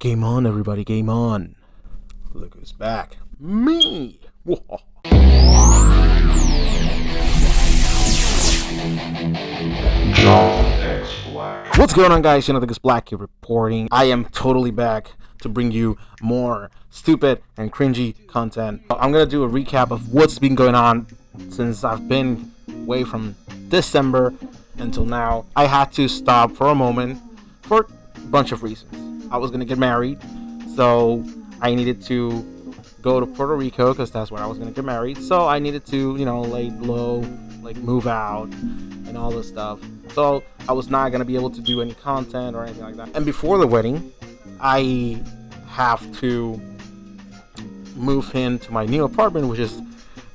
Game on, everybody, game on. Look who's back. Me! Whoa. What's going on, guys? It's Black here reporting. I am totally back to bring you more stupid and cringy content. I'm gonna do a recap of what's been going on since I've been away from December until now. I had to stop for a moment for a bunch of reasons. I was gonna get married, so I needed to go to Puerto Rico because that's where I was gonna get married. So I needed to, lay low, like move out and all this stuff. So I was not gonna be able to do any content or anything like that. And before the wedding, I have to move into my new apartment, which is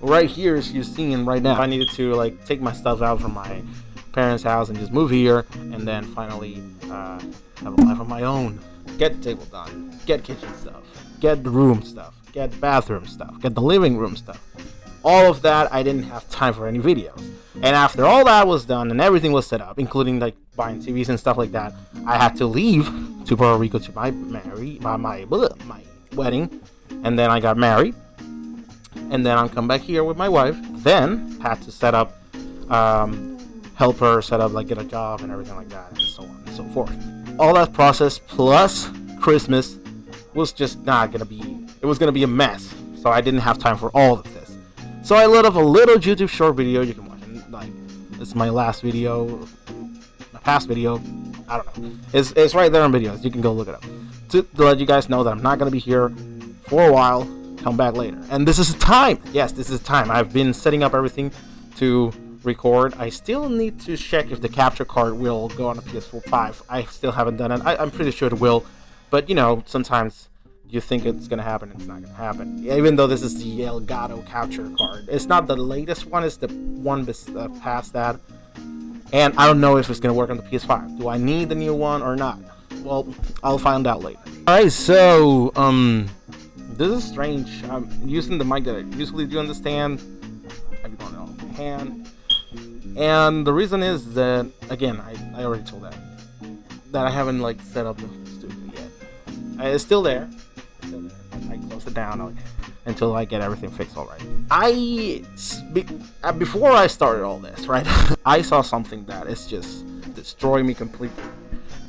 right here, as you're seeing right now. I needed to take my stuff out from my parents' house and just move here, and then finally have a life of my own. Get the table done, get kitchen stuff, get the room stuff, get bathroom stuff, get the living room stuff. All of that, I didn't have time for any videos. And after all that was done and everything was set up, including buying TVs and stuff like that, I had to leave to Puerto Rico to my wedding, and then I got married, and then I come back here with my wife. Then had to set up, help her set up, get a job and everything like that, and so on and so forth. All that process plus Christmas was just not gonna be. It was gonna be a mess. So I didn't have time for all of this. So I lit up a little YouTube short video. You can watch it. This is my last video, my past video. I don't know. It's right there on videos. You can go look it up. To let you guys know that I'm not gonna be here for a while. Come back later. And this is the time. Yes, this is the time. I've been setting up everything to record. I still need to check if the capture card will go on a PS4 5. I still haven't done it. I'm pretty sure it will. But sometimes you think it's gonna happen, it's not gonna happen. Even though this is the Elgato capture card, it's not the latest one, it's the one past that, and I don't know if it's gonna work on the PS5. Do I need the new one or not? Well, I'll find out later. Alright, so this is strange. I'm using the mic that I usually do on the stand. I'm going on my hand, and the reason is that, again, I already told that I haven't set up the studio yet. It's still there. I close it down until I get everything fixed all right. Before I started all this, right, I saw something that is just destroying me completely.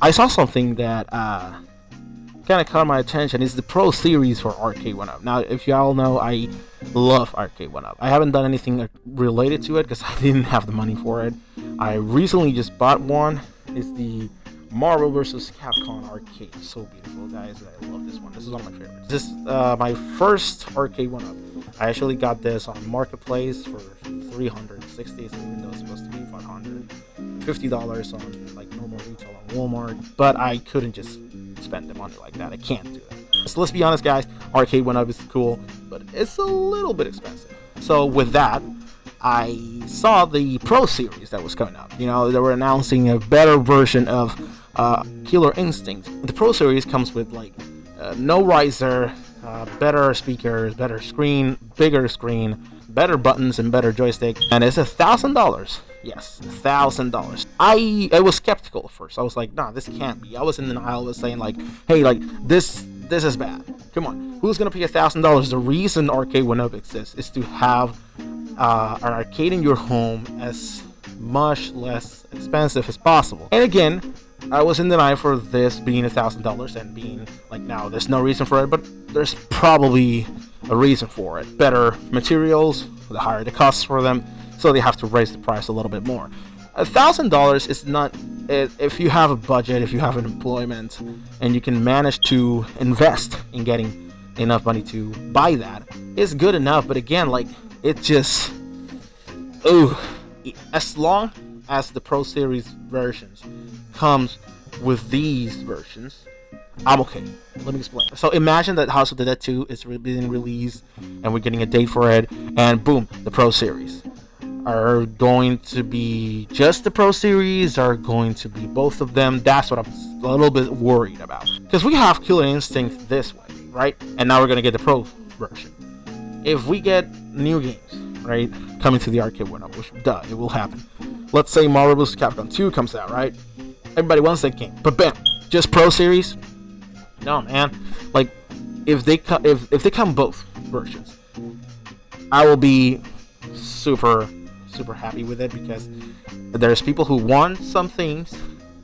I saw something that kind of caught my attention. It's the Pro Series for arcade1up. Now, if y'all know, I love arcade1up. I haven't done anything related to it because I didn't have the money for it. I recently just bought one. It's the Marvel vs. Capcom arcade. So beautiful, guys. I love this one. This is one of my favorites. This is my first arcade1up. I actually got this on Marketplace for $360, even though it's supposed to be $550 on normal retail on Walmart. But I couldn't just spend the money like that. I can't do that. So let's be honest, guys. arcade1up is cool, but it's a little bit expensive. So with that, I saw the Pro Series that was coming up. They were announcing a better version of Killer Instinct. The Pro Series comes with no riser, better speakers, better screen, bigger screen, better buttons, and better joystick. And it's $1,000. Yes, $1,000. I was skeptical at first. I was like, nah, this can't be. I was in denial. I was saying hey, this is bad. Come on, who's gonna pay $1,000? The reason arcade1up exists is to have an arcade in your home as much less expensive as possible. And again, I was in denial for this being $1,000 and being now there's no reason for it, but there's probably a reason for it. Better materials, the higher the costs for them, so they have to raise the price a little bit more. $1,000 is not, if you have a budget, if you have an employment, and you can manage to invest in getting enough money to buy that, it's good enough. But again, it just, as long as the Pro Series versions comes with these versions, I'm okay. Let me explain. So imagine that House of the Dead 2 is being released and we're getting a date for it, and boom, the Pro Series. Are going to be just the Pro Series? Are going to be both of them? That's what I'm a little bit worried about. Because we have Killer Instinct this way, right? And now we're going to get the Pro version. If we get new games, right, coming to the arcade1up, which, duh, it will happen. Let's say Marvel vs. Capcom 2 comes out, right? Everybody wants that game. But bam, just Pro Series? No, man. Like, if they come both versions, I will be super happy with it, because there's people who want some things,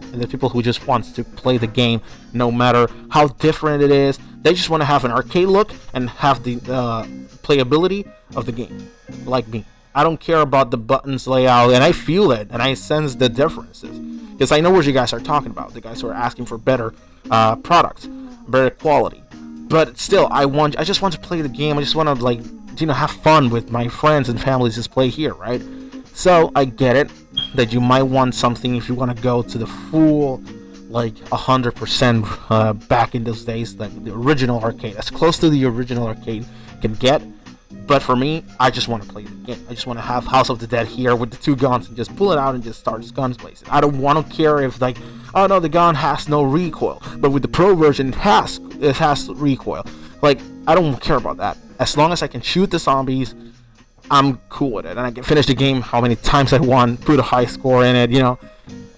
and there's people who just want to play the game no matter how different it is. They just want to have an arcade look and have the playability of the game, like me. I don't care about the buttons layout, and I feel it, and I sense the differences, because I know what you guys are talking about. The guys who are asking for better products, better quality. But still, I just want to play the game. I just want to, like, have fun with my friends and families. Just play here, right? So I get it that you might want something if you want to go to the full, like 100% back in those days, like the original arcade, as close to the original arcade can get. But for me, I just want to play the game. I just want to have House of the Dead here with the 2 guns and just pull it out and just start guns blazing. I don't want to care if, like, oh no, the gun has no recoil, but with the Pro version it has recoil. Like, I don't care about that. As long as I can shoot the zombies, I'm cool with it, and I can finish the game how many times I want, put a high score in it.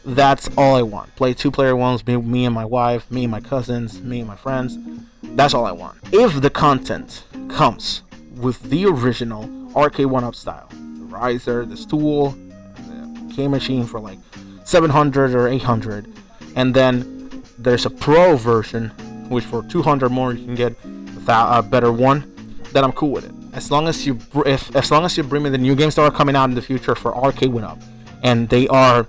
That's all I want. Play 2-player ones, me and my wife, me and my cousins, me and my friends. That's all I want. If the content comes with the original arcade1up style, the riser, the stool, the game machine for like 700 or 800, and then there's a Pro version, which for 200 more you can get a better one, then I'm cool with it. As long as you bring me the new games that are coming out in the future for arcade1up, and they are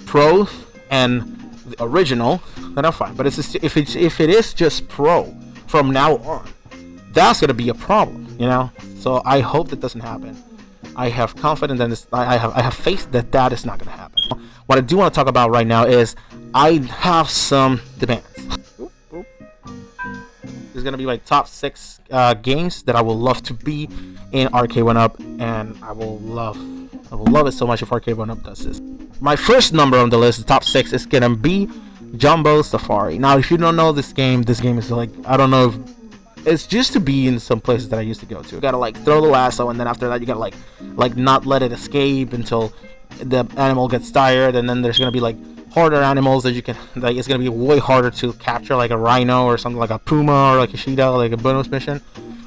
Pro and the original, then I'm fine. But if it is just Pro from now on, that's gonna be a problem, So I hope that doesn't happen. I have confidence in this. I have faith that that is not gonna happen. What I do want to talk about right now is I have some demands. This is gonna be my top 6 games that I would love to be in arcade1up, and I will love it so much if arcade1up does this. My first number on the list, the top 6, is gonna be Jumbo Safari. Now, if you don't know this game is like, I don't know if it's used to be in some places that I used to go to. You gotta like throw the lasso, and then after that you gotta like not let it escape until the animal gets tired, and then there's gonna be like harder animals that you can, like, it's gonna be way harder to capture, like a rhino or something, like a puma or like a cheetah, like a bonus mission.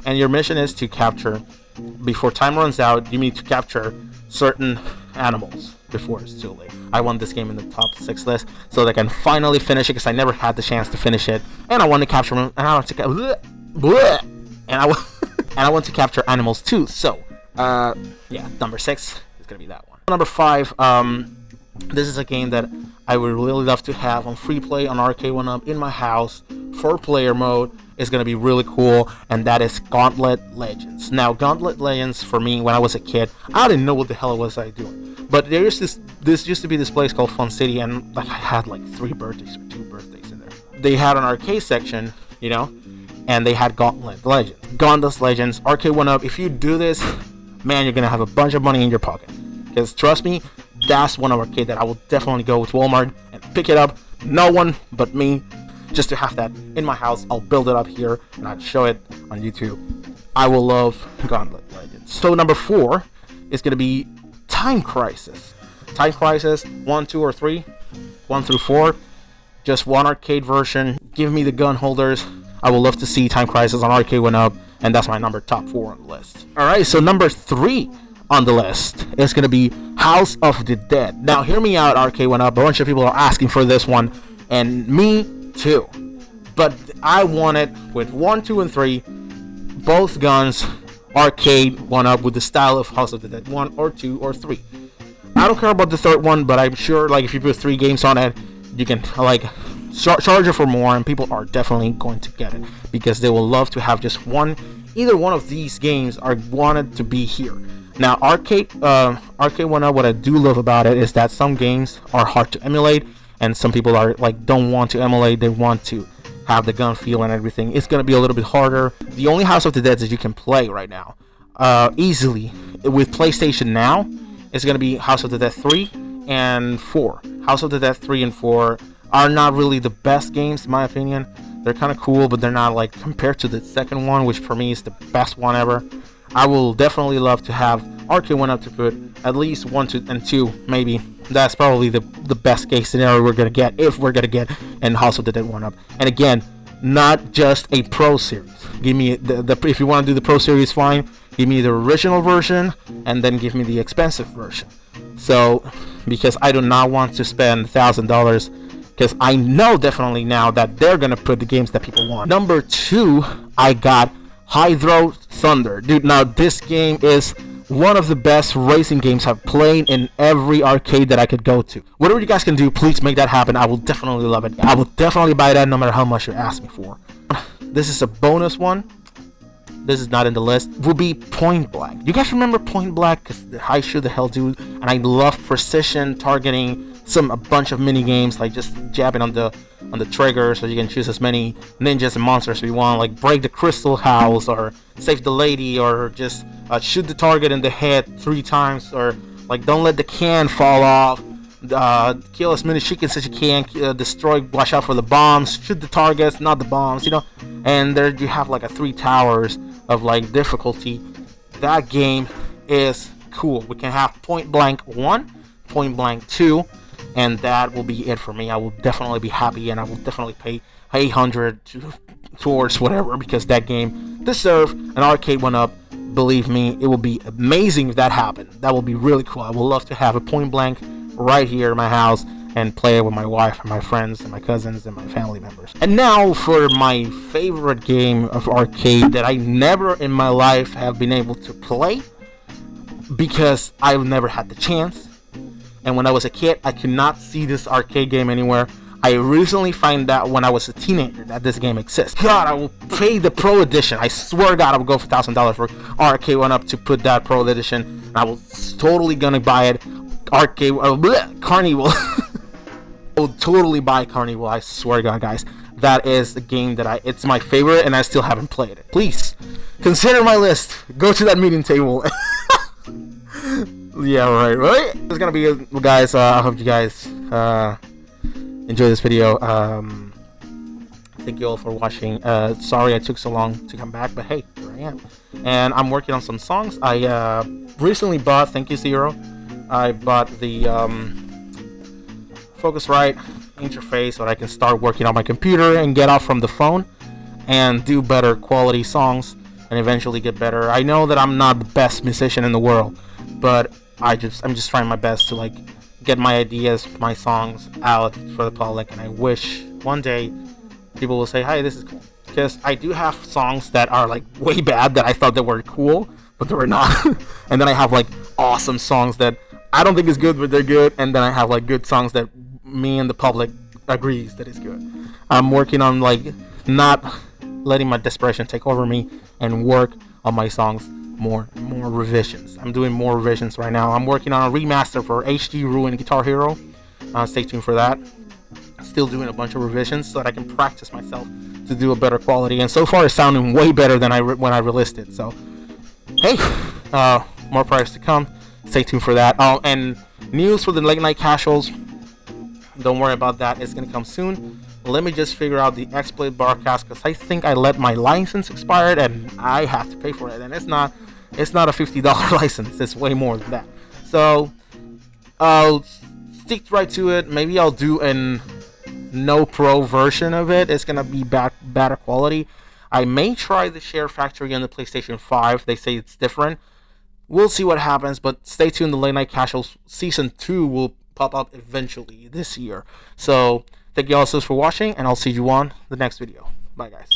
And your mission is to capture, before time runs out, you need to capture certain animals before it's too late. I want this game in the top 6 list so that I can finally finish it, because I never had the chance to finish it, and I want to capture them, and I want to I want to capture animals too. So yeah, number 6 is gonna be that one. Number 5, this is a game that I would really love to have on free play on arcade1up in my house. 4-player mode is going to be really cool, and that is Gauntlet Legends. Now, Gauntlet Legends, for me, when I was a kid, I didn't know what the hell was I doing. But there is this used to be this place called Fun City, and like I had like 3 birthdays or 2 birthdays in there. They had an arcade section, and they had Gauntlet Legends. Gauntlet Legends, arcade1up. If you do this, man, you're going to have a bunch of money in your pocket. Because trust me, that's one arcade that I will definitely go to Walmart and pick it up. No one but me, just to have that in my house. I'll build it up here and I'll show it on YouTube. I will love Gauntlet Legends. So number 4 is going to be Time Crisis. Time Crisis 1, 2, or 3, 1 through 4. Just one arcade version. Give me the gun holders. I would love to see Time Crisis on arcade1up, and that's my top 4 on the list. Alright, so number 3 on the list is going to be House of the Dead. Now, hear me out, arcade1up. A bunch of people are asking for this one, and me too. But I want it with 1, 2, and 3, both guns, arcade1up, with the style of House of the Dead 1 or 2 or 3. I don't care about the third one, but I'm sure, like, if you put 3 games on it, you can like charge it for more, and people are definitely going to get it because they will love to have just one. Either one of these games are wanted to be here. Now, arcade1up, what I do love about it is that some games are hard to emulate, and some people are like don't want to emulate. They want to have the gun feel and everything. It's gonna be a little bit harder. The only House of the Dead that you can play right now, easily with PlayStation Now, is gonna be House of the Dead 3 and 4. House of the Dead 3 and 4 are not really the best games in my opinion. They're kind of cool, but they're not like compared to the second one, which for me is the best one ever. I will definitely love to have arcade1up to put at least 1, 2, and 2, maybe That's probably the best case scenario we're gonna get, if we're gonna get in House of the Dead 1-up. And again, not just a Pro Series. Give me the if you want to do the Pro Series, fine. Give me the original version, and then give me the expensive version. So, because I do not want to spend $1,000, because I know definitely now that they're gonna put the games that people want. Number 2, I got Hydro Thunder. Dude, now this game is one of the best racing games I've played in every arcade that I could go to. Whatever you guys can do, please make that happen. I will definitely love it. I will definitely buy that no matter how much you ask me for. This is a bonus one. This is not in the list. Will be Point Blank. You guys remember Point Blank? Because I sure the hell do. And I love precision targeting. A bunch of mini games, like just jabbing on the trigger, so you can choose as many ninjas and monsters you want, like break the crystal house, or save the lady, or just shoot the target in the head 3 times, or like don't let the can fall off, kill as many chickens as you can, destroy, watch out for the bombs, shoot the targets, not the bombs, you know. And there you have like a 3 towers of like difficulty. That game is cool. We can have Point Blank 1, Point Blank 2, and that will be it for me. I will definitely be happy, and I will definitely pay 800 towards whatever, because that game deserves an arcade 1-up. Believe me, it will be amazing if that happened. That will be really cool. I would love to have a Point Blank right here in my house and play it with my wife and my friends and my cousins and my family members. And now for my favorite game of arcade that I never in my life have been able to play, because I've never had the chance. And when I was a kid, I could not see this arcade game anywhere. I recently found out when I was a teenager that this game exists. God, I will pay the Pro Edition. I swear to God, I will go for $1,000 for arcade 1-up to put that Pro Edition. And I was totally gonna buy it. Carnival. I will totally buy Carnival. I swear to God, guys. That is the game that it's my favorite, and I still haven't played it. Please consider my list. Go to that meeting table. Yeah, right. It's gonna be it, guys. I hope you guys enjoy this video. Thank you all for watching. Sorry I took so long to come back, but hey, here I am. And I'm working on some songs. I recently bought, thank you, Zero. I bought the Focusrite interface so that I can start working on my computer and get off from the phone and do better quality songs and eventually get better. I know that I'm not the best musician in the world, but I'm just trying my best to like get my ideas, my songs out for the public, and I wish one day people will say, "Hi, this is cool." Because I do have songs that are like way bad that I thought that were cool, but they were not. And then I have like awesome songs that I don't think is good, but they're good. And then I have like good songs that me and the public agrees that is good. I'm working on like not letting my desperation take over me and work on my songs more revisions. I'm doing more revisions right now. I'm working on a remaster for HD Ruin Guitar Hero. Stay tuned for that. Still doing a bunch of revisions so that I can practice myself to do a better quality, and so far it's sounding way better than when I released it. So hey, more projects to come. Stay tuned for that. Oh, and news for the late night casuals, don't worry about that, it's gonna come soon. Let me just figure out the XSplit broadcast, because I think I let my license expire and I have to pay for it, and it's not a $50 license. It's way more than that. So I'll stick right to it. Maybe I'll do an no pro version of it. It's gonna be better quality. I may try the Share Factory on the PlayStation 5. They say it's different. We'll see what happens, but stay tuned. The Late Night Casuals Season 2 will pop up eventually this year. So thank you all so much for watching, and I'll see you on the next video. Bye, guys.